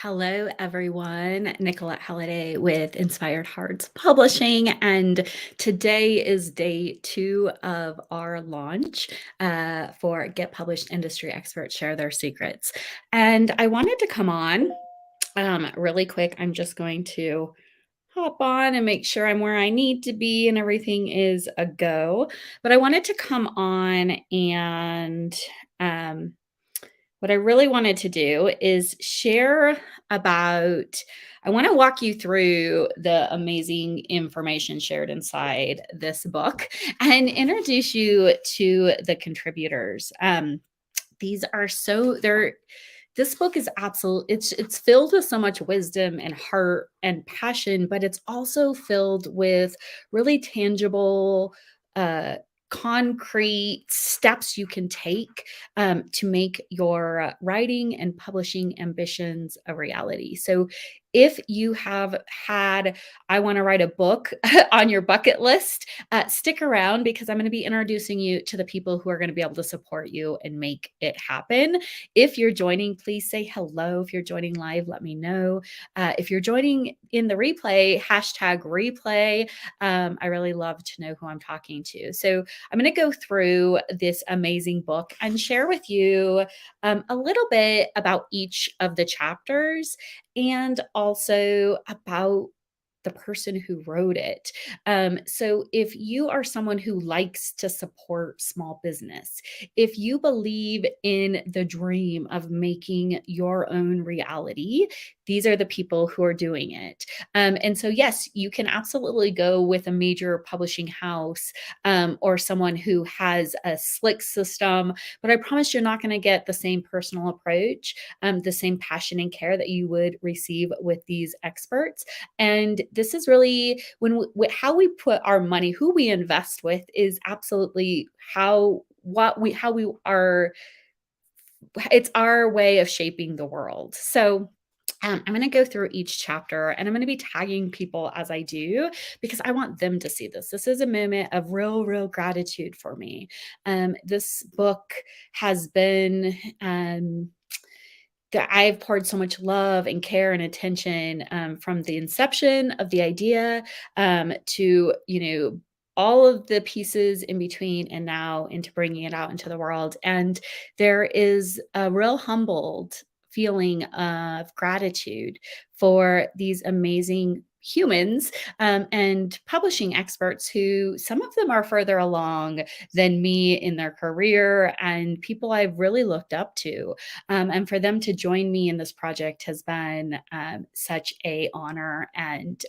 Hello, everyone. Nicolette Halliday with Inspired Hearts Publishing, and today is day 2 of our launch for Get Published Industry Experts Share Their Secrets. And I wanted to come on really quick. I'm just going to hop on and make sure I'm where I need to be and everything is a go. But I wanted to come on and um, what I really wanted to do is share about, I want to walk you through the amazing information shared inside this book and introduce you to the contributors. These are so, they're, this book is absolute, it's filled with so much wisdom and heart and passion, but it's also filled with really tangible, concrete steps you can take to make your writing and publishing ambitions a reality. So if you have had, I want to write a book on your bucket list, stick around because I'm going to be introducing you to the people who are going to be able to support you and make it happen. If you're joining, please say hello. If you're joining live, let me know. If you're joining in the replay, hashtag replay. I really love to know who I'm talking to. So I'm going to go through this amazing book and share with you a little bit about each of the chapters and also about the person who wrote it. So if you are someone who likes to support small business, if you believe in the dream of making your own reality, these are the people who are doing it. And so, yes, you can absolutely go with a major publishing house or someone who has a slick system, but I promise you're not going to get the same personal approach, the same passion and care that you would receive with these experts. And this is really how we put our money, who we invest with, is absolutely how we are. It's our way of shaping the world. So I'm going to go through each chapter and I'm going to be tagging people as I do because I want them to see this. This is a moment of real gratitude for me. This book has been that I've poured so much love and care and attention from the inception of the idea to, all of the pieces in between and now into bringing it out into the world. And there is a real humbled feeling of gratitude for these amazing humans and publishing experts who some of them are further along than me in their career and people I've really looked up to. And for them to join me in this project has been such a honor and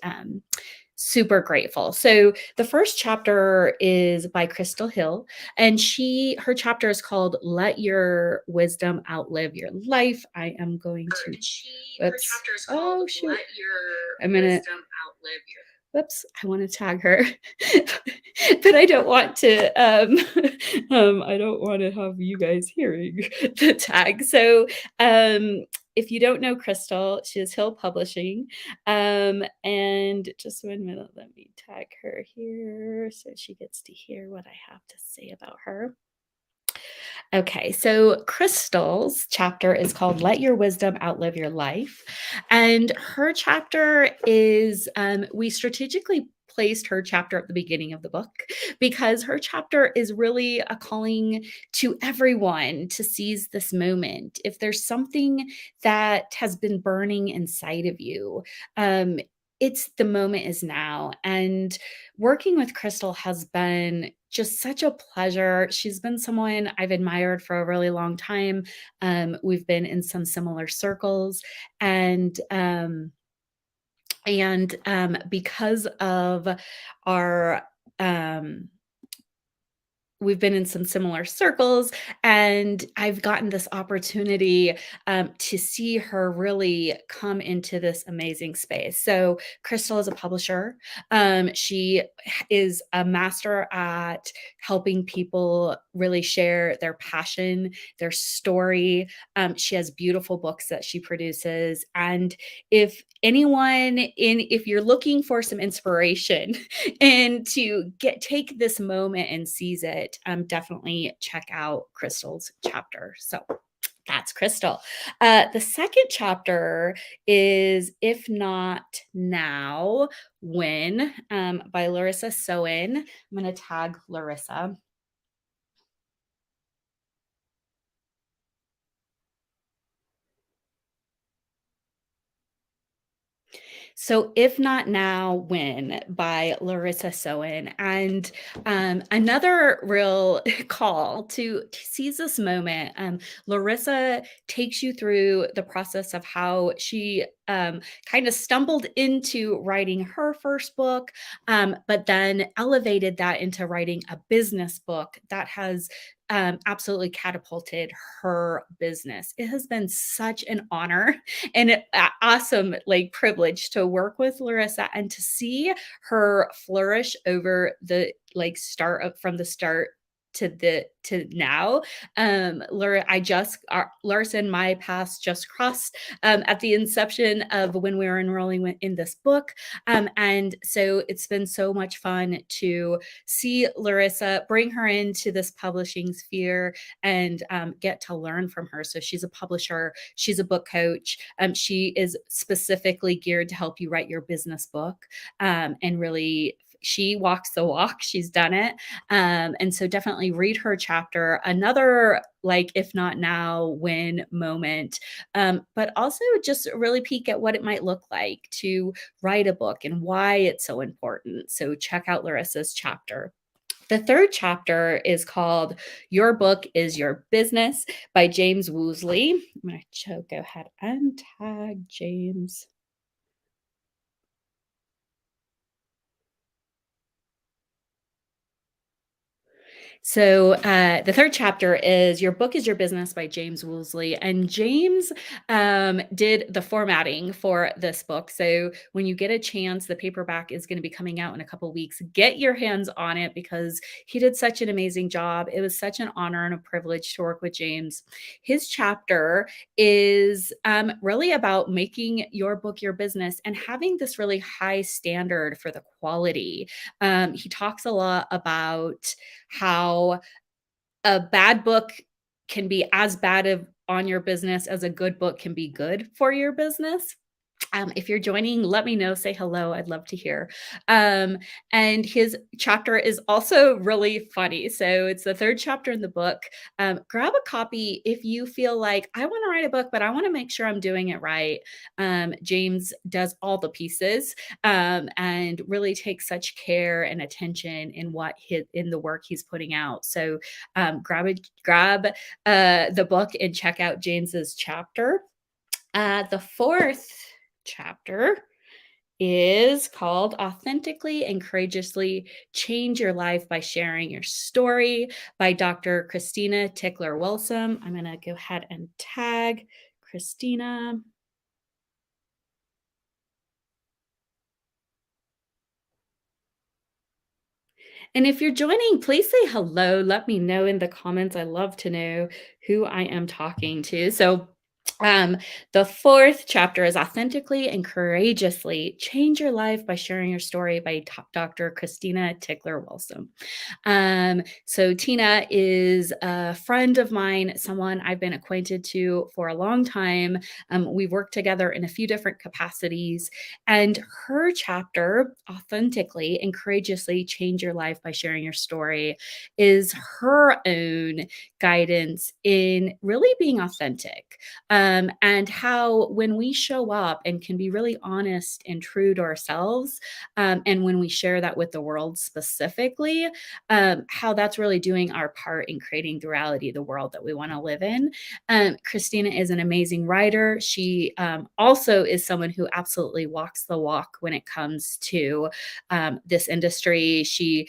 super grateful. So the first chapter is by Crystal Hill, and her chapter is called "Let Your Wisdom Outlive Your Life." I am going to. Her chapter is called "Let Your Wisdom Outlive Your." Whoops, I want to tag her, but I don't want to. I don't want to have you guys hearing the tag. So, if you don't know Crystal, she is Hill Publishing. And just 1 minute, let me tag her here so she gets to hear what I have to say about her. Okay, so Crystal's chapter is called Let Your Wisdom Outlive Your Life. And her chapter is, we strategically placed her chapter at the beginning of the book because her chapter is really a calling to everyone to seize this moment. If there's something that has been burning inside of you, it's the moment is now. And working with Crystal has been just such a pleasure. She's been someone I've admired for a really long time. We've been in some similar circles, and because of our we've been in some similar circles, and I've gotten this opportunity to see her really come into this amazing space. So Crystal is a publisher. She is a master at helping people really share their passion, their story. She has beautiful books that she produces. And if you're looking for some inspiration and to take this moment and seize it, definitely check out Crystal's chapter. So That's Crystal. The second chapter is If Not Now, When, by Larissa Soen. I'm going to tag Larissa. So, If Not Now, When by Larissa Soen. And another real call to seize this moment. Larissa takes you through the process of how she kind of stumbled into writing her first book, but then elevated that into writing a business book that has absolutely catapulted her business. It has been such an honor and awesome like privilege to work with Larissa and to see her flourish over the like start of from the start to now. Larissa and my paths just crossed at the inception of when we were enrolling in this book. And so it's been so much fun to see Larissa, bring her into this publishing sphere and get to learn from her. So she's a publisher, she's a book coach. She is specifically geared to help you write your business book, and really she walks the walk. She's done it. And so definitely read her chapter. Another like if not now when moment, but also just really peek at what it might look like to write a book and why it's so important. So check out Larissa's chapter. The third chapter is called Your Book is Your Business by James Woosley. I'm going to go ahead and tag James. So the third chapter is Your Book is Your Business by James Woolsey. And James did the formatting for this book. So when you get a chance, the paperback is going to be coming out in a couple weeks. Get your hands on it because he did such an amazing job. It was such an honor and a privilege to work with James. His chapter is really about making your book your business and having this really high standard for the quality. He talks a lot about how a bad book can be as bad on your business as a good book can be good for your business. If you're joining, let me know, say hello. I'd love to hear. Um, and his chapter is also really funny. So it's the third chapter in the book. Grab a copy if you feel like I want to write a book, but I want to make sure I'm doing it right. James does all the pieces and really takes such care and attention in in the work he's putting out. So grab the book and check out James's chapter. The fourth chapter is called Authentically and Courageously Change Your Life by Sharing Your Story by Dr. Christina Tickler Wilson. I'm going to go ahead and tag Christina. And if you're joining, please say hello. Let me know in the comments. I love to know who I am talking to. So, um, the fourth chapter is Authentically and Courageously Change Your Life by Sharing Your Story by Dr. Christina Tickler Wilson. So Tina is a friend of mine, someone I've been acquainted to for a long time. We've worked together in a few different capacities, and her chapter, Authentically and Courageously Change Your Life by Sharing Your Story, is her own guidance in really being authentic, and how when we show up and can be really honest and true to ourselves, and when we share that with the world specifically, how that's really doing our part in creating the reality of the world that we want to live in. Christina is an amazing writer. She also is someone who absolutely walks the walk when it comes to this industry. She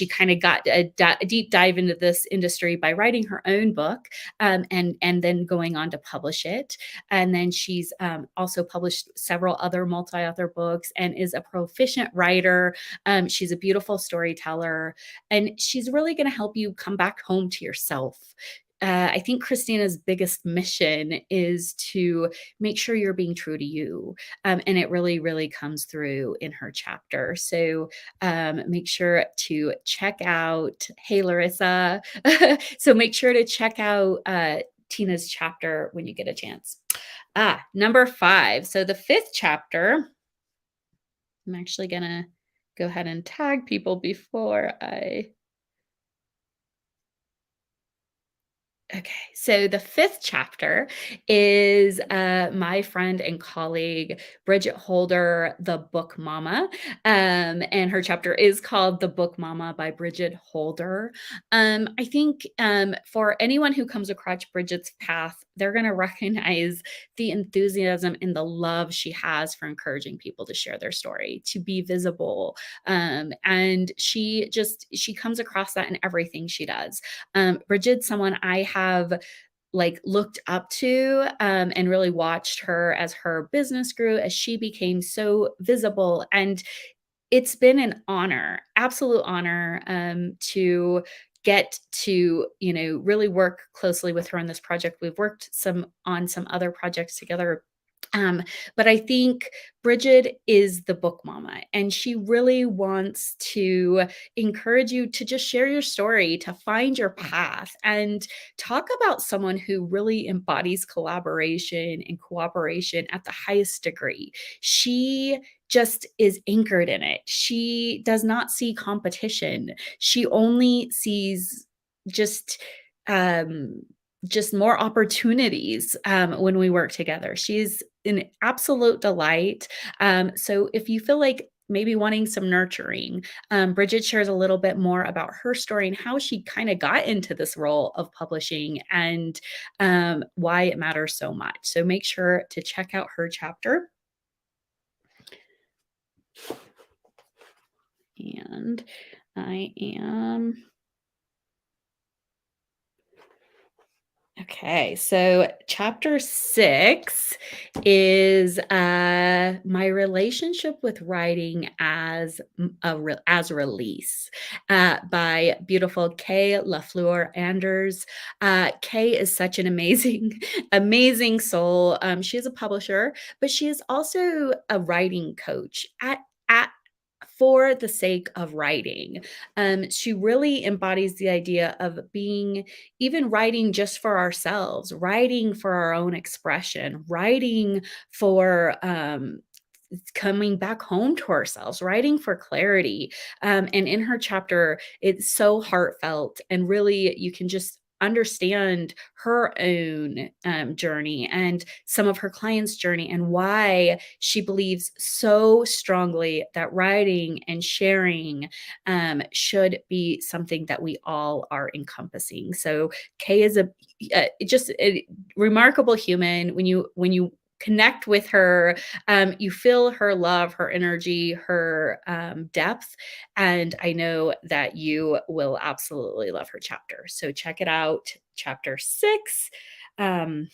kind of got a deep dive into this industry by writing her own book, and then going on to publish it. And then she's also published several other multi-author books and is a proficient writer. She's a beautiful storyteller, and she's really going to help you come back home to yourself. I think Christina's biggest mission is to make sure you're being true to you. And it really, really comes through in her chapter. So make sure to check out, hey, Larissa. So make sure to check out Tina's chapter when you get a chance. Number 5. So the 5th chapter, I'm actually gonna go ahead and tag people before I Okay, so the 5th chapter is, my friend and colleague, Bridget Holder, the Book Mama, and her chapter is called "The Book Mama" by Bridget Holder. I think, for anyone who comes across Bridget's path, they're gonna recognize the enthusiasm and the love she has for encouraging people to share their story, to be visible, and she comes across that in everything she does. Bridget's someone I have like looked up to and really watched her as her business grew, as she became so visible. And it's been an honor, absolute honor to get to really work closely with her on this project. We've worked some on some other projects together, um, but I think Bridget is the book mama, and she really wants to encourage you to just share your story, to find your path, and talk about someone who really embodies collaboration and cooperation at the highest degree. She just is anchored in it. She does not see competition. She only sees just um just more opportunities when we work together. She's an absolute delight. So if you feel like maybe wanting some nurturing, Bridget shares a little bit more about her story and how she kind of got into this role of publishing and why it matters so much. So make sure to check out her chapter. And I am Okay, so chapter 6 is my relationship with writing as as release by beautiful Kay Lafleur Anders. Kay is such an amazing, amazing soul. She is a publisher, but she is also a writing coach at for the sake of writing. She really embodies the idea of being even writing just for ourselves, writing for our own expression, writing for coming back home to ourselves, writing for clarity. And in her chapter, it's so heartfelt, and really you can just understand her own journey and some of her clients' journey, and why she believes so strongly that writing and sharing should be something that we all are encompassing. So Kay is just a remarkable human. When you connect with her, you feel her love, her energy, her depth, and I know that you will absolutely love her chapter. So check it out, chapter 6. Um,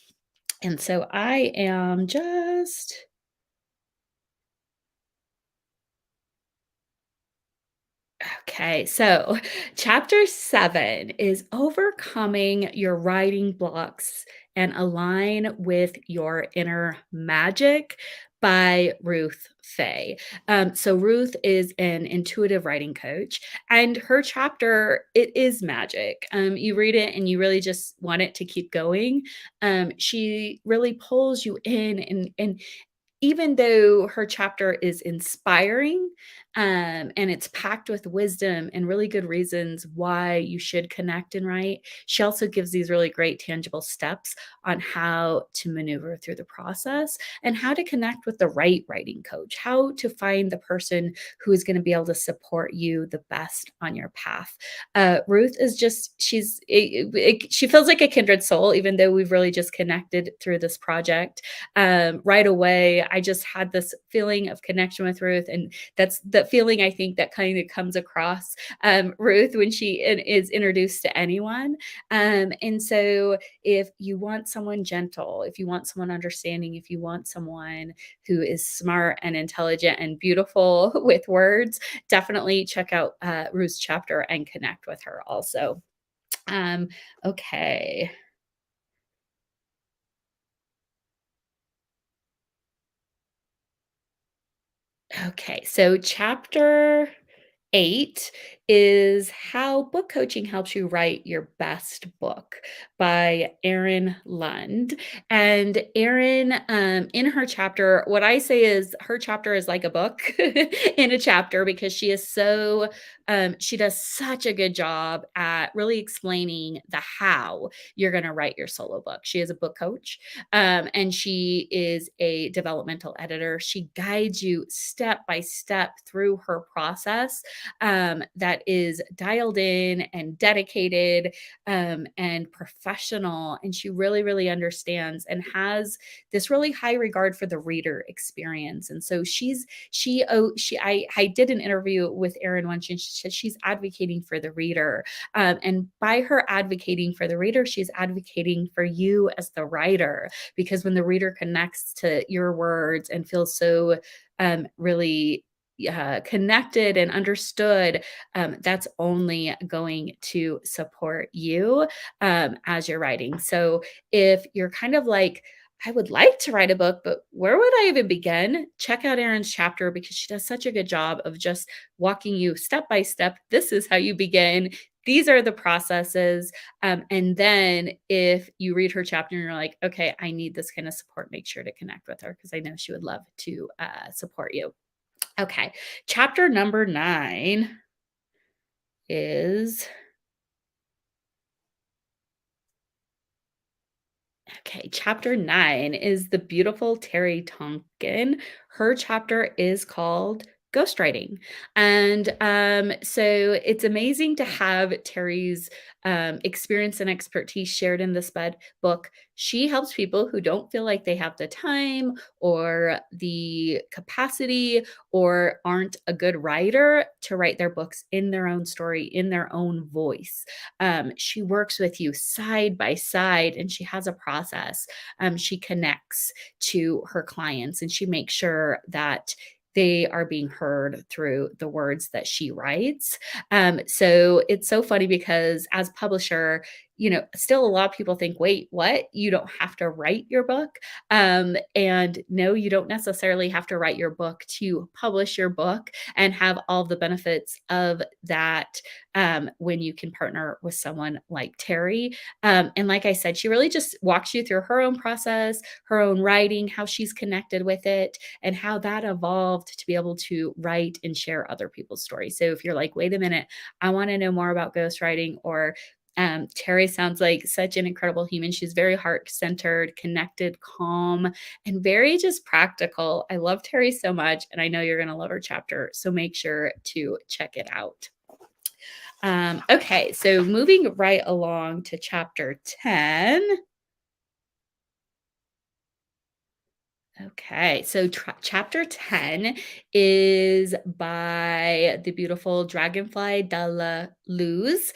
and so I am just Okay, so chapter 7 is overcoming your writing blocks and align with your inner magic by Ruth Fay. So Ruth is an intuitive writing coach, and her chapter, it is magic. You read it and you really just want it to keep going. She really pulls you in, and even though her chapter is inspiring, and it's packed with wisdom and really good reasons why you should connect and write, she also gives these really great tangible steps on how to maneuver through the process and how to connect with the right writing coach, how to find the person who is going to be able to support you the best on your path. Ruth is just, she feels like a kindred soul, even though we've really just connected through this project. Right away, I just had this feeling of connection with Ruth, and that's the feeling I think that kind of comes across Ruth when she is introduced to anyone. And so, if you want someone gentle, if you want someone understanding, if you want someone who is smart and intelligent and beautiful with words, definitely check out Ruth's chapter and connect with her also. Um, okay. Okay. So, chapter 8 is How Book Coaching Helps You Write Your Best Book by Erin Lund. And Erin, in her chapter, what I say is her chapter is like a book in a chapter because she is so, she does such a good job at really explaining the how you're going to write your solo book. She is a book coach, and she is a developmental editor. She guides you step by step through her process, that is dialed in and dedicated, and professional. And she really, really understands and has this really high regard for the reader experience. And so I did an interview with Erin once, and she said she's advocating for the reader. And by her advocating for the reader, she's advocating for you as the writer, because when the reader connects to your words and feels so, really, connected and understood, that's only going to support you, as you're writing. So if you're kind of like, I would like to write a book, but where would I even begin? Check out Erin's chapter because she does such a good job of just walking you step by step. This is how you begin. These are the processes. And then if you read her chapter and you're like, okay, I need this kind of support, make sure to connect with her because I know she would love to support you. Okay. Chapter number 9 is okay, chapter 9 is the beautiful Terry Tonkin. Her chapter is called Ghostwriting. And so it's amazing to have Terry's experience and expertise shared in this book. She helps people who don't feel like they have the time or the capacity or aren't a good writer to write their books in their own story, in their own voice. She works with you side by side and she has a process. She connects to her clients and she makes sure that they are being heard through the words that she writes. So it's so funny because as publisher, still a lot of people think, wait, what? You don't have to write your book. And no, you don't necessarily have to write your book to publish your book and have all the benefits of that, when you can partner with someone like Terry. And like I said, she really just walks you through her own process, her own writing, how she's connected with it, and how that evolved to be able to write and share other people's stories. So if you're like, wait a minute, I want to know more about ghostwriting, or Terry sounds like such an incredible human. She's very heart centered, connected, calm, and very just practical. I love Terry so much, and I know you're going to love her chapter. So make sure to check it out. Okay, so moving right along to chapter 10. Okay, so chapter 10 is by the beautiful Dragonfly Della Luz.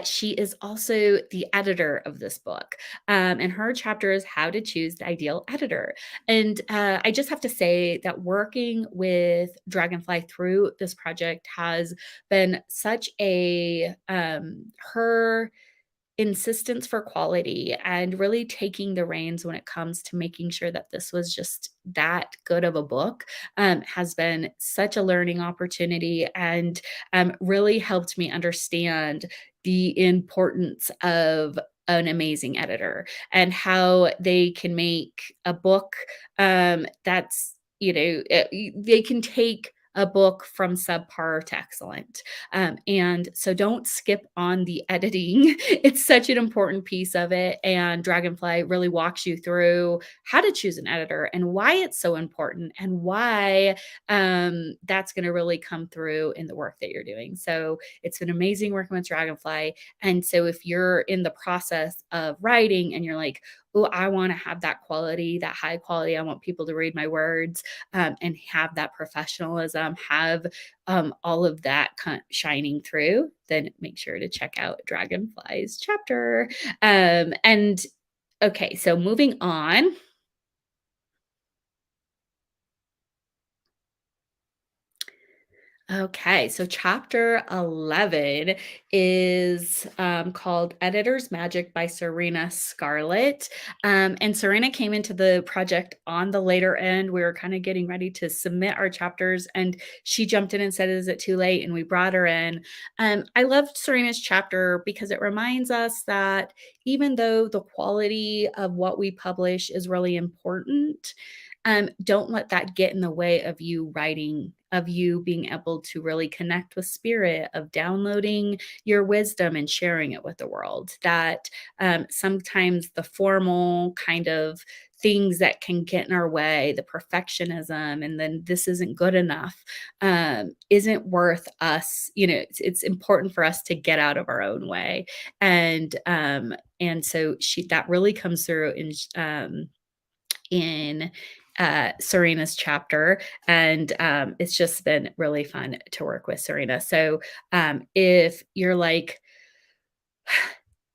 She is also the editor of this book. And her chapter is How to Choose the Ideal Editor. And I just have to say that working with Dragonfly through this project has been such a, her insistence for quality and really taking the reins when it comes to making sure that this was just that good of a book, has been such a learning opportunity and, really helped me understand the importance of an amazing editor and how they can make a book, that's, they can take a book from subpar to excellent. And so don't skip on the editing. It's such an important piece of it. And Dragonfly really walks you through how to choose an editor and why it's so important and why, that's going to really come through in the work that you're doing. So it's been amazing working with Dragonfly. And so if you're in the process of writing and you're like, oh, I want to have that quality, that high quality. I want people to read my words, and have that professionalism, have, all of that shining through, then make sure to check out Dragonfly's chapter. And okay, so moving on. Okay, so chapter 11 is called Editor's Magic by Serena Scarlett. And Serena came into the project on the later end. We were kind of getting ready to submit our chapters, and she jumped in and said, "Is it too late?" And we brought her in. I loved Serena's chapter because it reminds us that even though the quality of what we publish is really important, don't let that get in the way of you writing, of you being able to really connect with spirit, of downloading your wisdom and sharing it with the world. That sometimes the formal kind of things that can get in our way, the perfectionism, and then this isn't good enough, isn't worth us. It's important for us to get out of our own way, and so she that really comes through in Serena's chapter, and it's just been really fun to work with Serena. So if you're like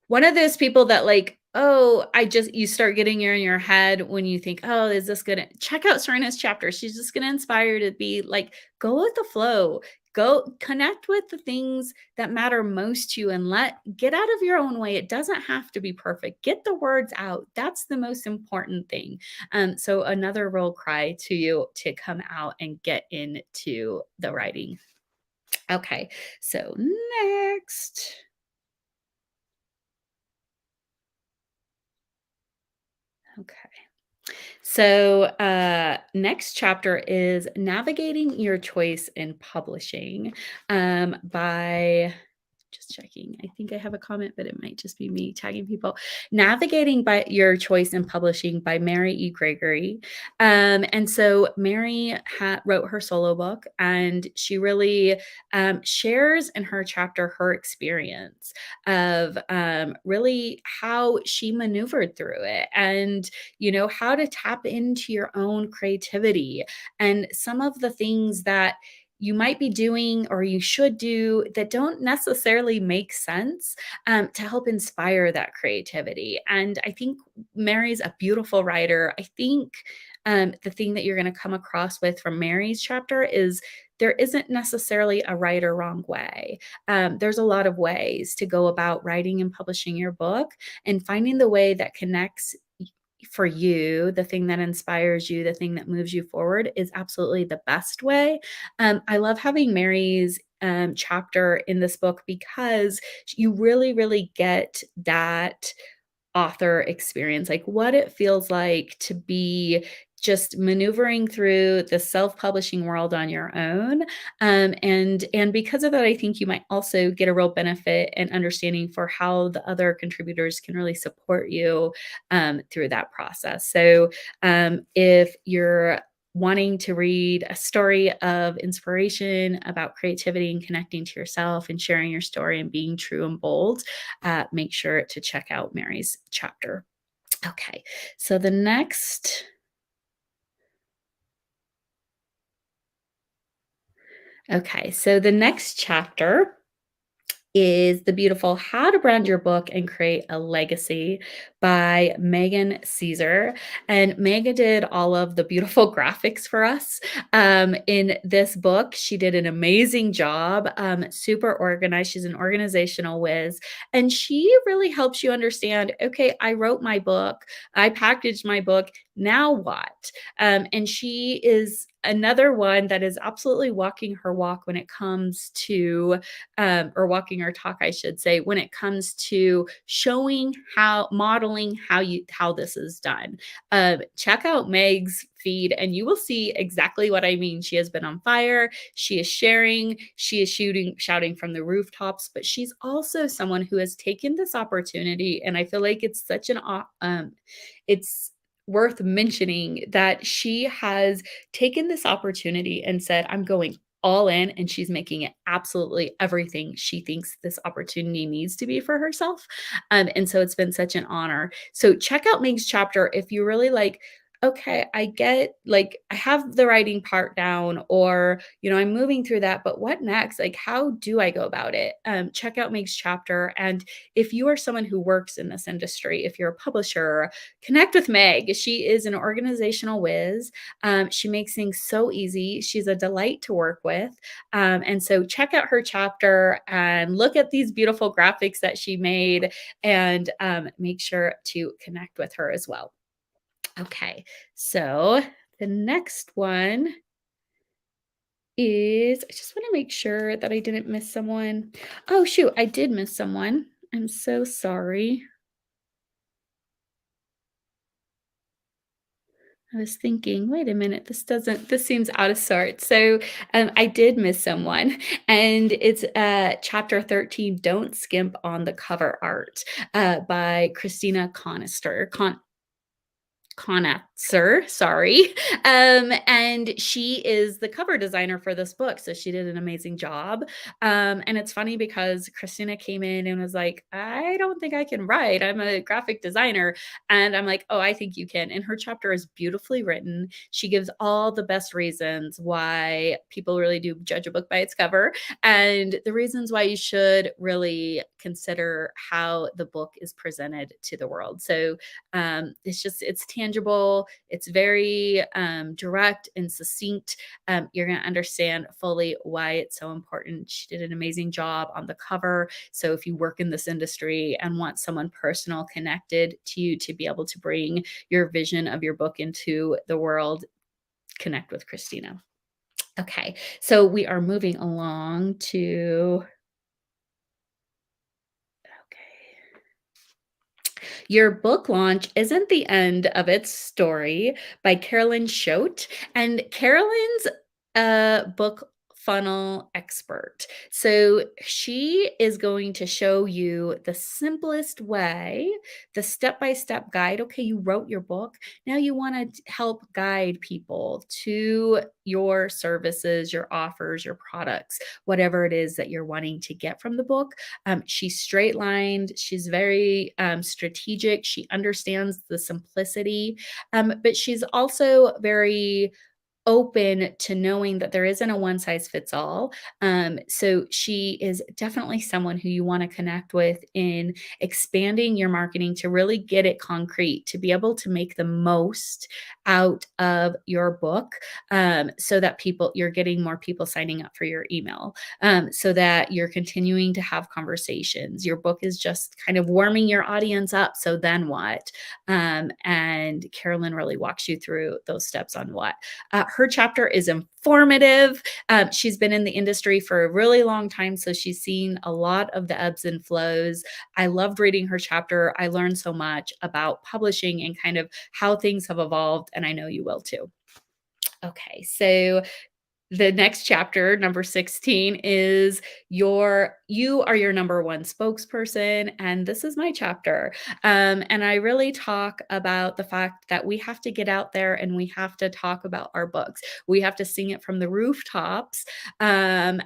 one of those people that like, oh, you start getting in your head when you think, oh, is this gonna check out Serena's chapter? She's just gonna inspire you to be like, go with the flow. Go connect with the things that matter most to you and get out of your own way. It doesn't have to be perfect. Get the words out. That's the most important thing. So another real cry to you to come out and get into the writing. Okay, so next. Okay. So, next chapter is Navigating Your Choice in Publishing by just checking. I think I have a comment, but it might just be me tagging people. Navigating by Your Choice in Publishing by Mary E. Gregory. And so Mary wrote her solo book, and she really shares in her chapter her experience of really how she maneuvered through it, and how to tap into your own creativity and some of the things that you might be doing or you should do that don't necessarily make sense, to help inspire that creativity. And I think Mary's a beautiful writer. I think the thing that you're going to come across with from Mary's chapter is there isn't necessarily a right or wrong way. There's a lot of ways to go about writing and publishing your book, and finding the way that connects for you, the thing that inspires you, the thing that moves you forward is absolutely the best way. I love having Mary's chapter in this book because you really, really get that author experience, like what it feels like to be just maneuvering through the self-publishing world on your own. And because of that, I think you might also get a real benefit and understanding for how the other contributors can really support you through that process. So if you're wanting to read a story of inspiration about creativity and connecting to yourself and sharing your story and being true and bold, make sure to check out Mary's chapter. Okay, so the next. Okay, so the next chapter is the beautiful How to Brand Your Book and Create a Legacy by Megan Caesar. And Megan did all of the beautiful graphics for us in this book. She did an amazing job, super organized. She's an organizational whiz. And she really helps you understand, okay, I wrote my book, I packaged my book. Now what? And she is another one that is absolutely walking her walk when it comes to or walking our talk, I should say, when it comes to showing modeling how this is done. Check out Meg's feed and you will see exactly what I mean. She has been on fire. She is sharing. She is shouting from the rooftops. But she's also someone who has taken this opportunity, and I feel like it's such it's worth mentioning that she has taken this opportunity and said, I'm going all in, and she's making it absolutely everything she thinks this opportunity needs to be for herself. And so it's been such an honor. So check out Meg's chapter if you really like okay, I get like I have the writing part down or, I'm moving through that, but what next? Like how do I go about it? Check out Meg's chapter and if you are someone who works in this industry, if you're a publisher, connect with Meg. She is an organizational whiz. She makes things so easy. She's a delight to work with. And so check out her chapter and look at these beautiful graphics that she made and make sure to connect with her as well. Okay, so the next one is I just want to make sure that I didn't miss someone. Oh, shoot, I did miss someone. I'm so sorry. I was thinking, wait a minute, this seems out of sorts. So I did miss someone, and it's chapter 13, Don't Skimp on the Cover Art by Christina Conatser, sorry. And she is the cover designer for this book. So she did an amazing job. And it's funny because Christina came in and was like, I don't think I can write. I'm a graphic designer. And I'm like, oh, I think you can. And her chapter is beautifully written. She gives all the best reasons why people really do judge a book by its cover and the reasons why you should really consider how the book is presented to the world. So it's tangible, it's very direct and succinct. You're going to understand fully why it's so important. She did an amazing job on the cover. So if you work in this industry and want someone personal connected to you to be able to bring your vision of your book into the world, connect with Christina. Okay, so we are moving along to okay. Your book launch isn't the end of its story by Carolyn Choate. And Carolyn's a book funnel expert. So she is going to show you the simplest way, the step by step guide. Okay, you wrote your book. Now you want to help guide people to your services, your offers, your products, whatever it is that you're wanting to get from the book. She's straight lined. She's very strategic. She understands the simplicity, but she's also very open to knowing that there isn't a one size fits all. So she is definitely someone who you want to connect with in expanding your marketing to really get it concrete, to be able to make the most out of your book, so that you're getting more people signing up for your email, so that you're continuing to have conversations. Your book is just kind of warming your audience up. So then what? And Carolyn really walks you through those steps on what. Her chapter is informative. She's been in the industry for a really long time, so she's seen a lot of the ebbs and flows. I loved reading her chapter. I learned so much about publishing and kind of how things have evolved, and I know you will too. Okay, so the next chapter, number 16, is you are your number one spokesperson. And this is my chapter. And I really talk about the fact that we have to get out there and we have to talk about our books. We have to sing it from the rooftops, and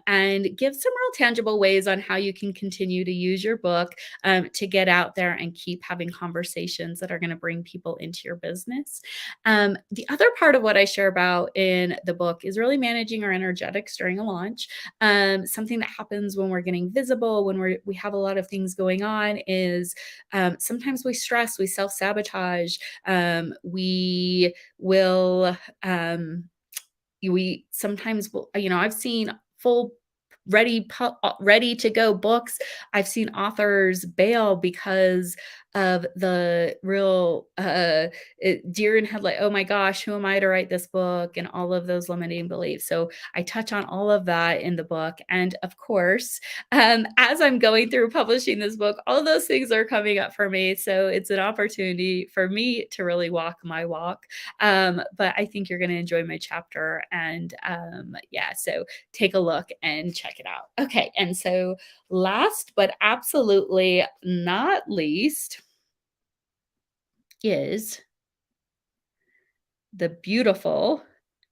give some real tangible ways on how you can continue to use your book, to get out there and keep having conversations that are going to bring people into your business. The other part of what I share about in the book is really managing our energetics during a launch. Something that happens when we're getting visible, when we have a lot of things going on, is sometimes we stress, we self sabotage, we will. We sometimes will, I've seen full ready to go books. I've seen authors bail because of the real deer in headlight, oh my gosh, who am I to write this book, and all of those limiting beliefs. So I touch on all of that in the book. And of course, as I'm going through publishing this book, all of those things are coming up for me. So it's an opportunity for me to really walk my walk. But I think you're going to enjoy my chapter. And yeah, so take a look and check it out. Okay. And so last but absolutely not least is the beautiful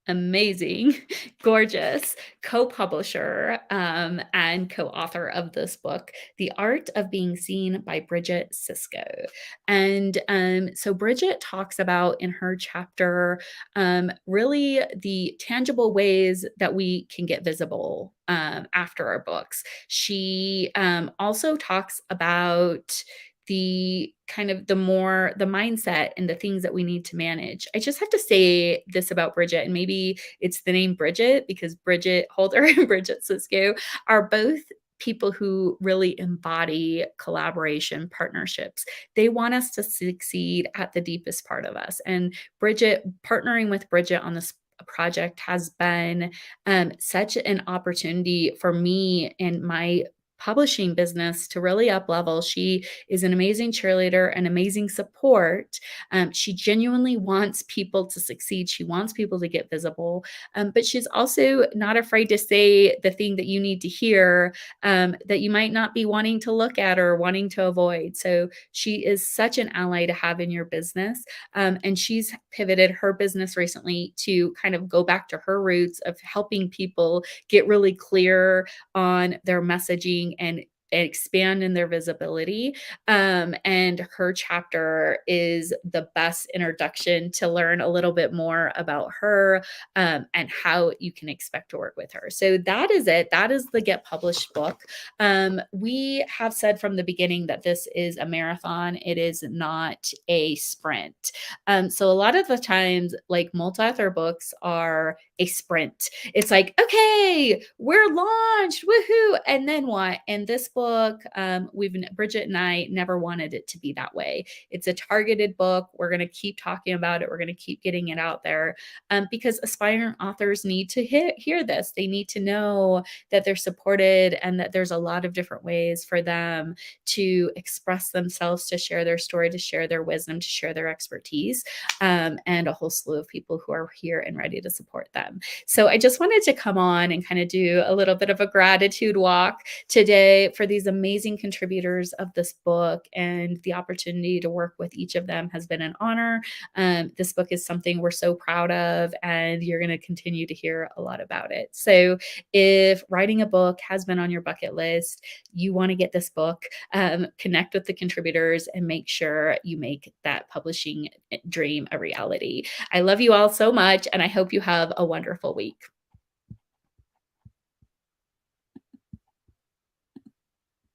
amazing, gorgeous co-publisher, and co-author of this book, The Art of Being Seen by Bridget Sisko. And so Bridget talks about in her chapter really the tangible ways that we can get visible after our books. She also talks about the kind of the mindset and the things that we need to manage. I just have to say this about Bridget, and maybe it's the name Bridget because Bridget Holder and Bridget Sisko are both people who really embody collaboration partnerships. They want us to succeed at the deepest part of us. And Bridget, partnering with Bridget on this project has been such an opportunity for me and my publishing business to really up level. She is an amazing cheerleader, an amazing support. She genuinely wants people to succeed. She wants people to get visible, but she's also not afraid to say the thing that you need to hear that you might not be wanting to look at or wanting to avoid. So she is such an ally to have in your business. And she's pivoted her business recently to kind of go back to her roots of helping people get really clear on their messaging and expand in their visibility. And her chapter is the best introduction to learn a little bit more about her and how you can expect to work with her. So that is it. That is the Get Published book. We have said from the beginning that this is a marathon, it is not a sprint. So a lot of the times, like multi-author books are a sprint. It's like, okay, we're launched, woohoo! And then what? And this book, Bridget and I never wanted it to be that way. It's a targeted book. We're going to keep talking about it. We're going to keep getting it out there because aspiring authors need to hear this. They need to know that they're supported and that there's a lot of different ways for them to express themselves, to share their story, to share their wisdom, to share their expertise, and a whole slew of people who are here and ready to support them. So I just wanted to come on and kind of do a little bit of a gratitude walk today for these amazing contributors of this book, and the opportunity to work with each of them has been an honor. This book is something we're so proud of, and you're going to continue to hear a lot about it. So if writing a book has been on your bucket list, you want to get this book, connect with the contributors and make sure you make that publishing dream a reality. I love you all so much, and I hope you have a wonderful week.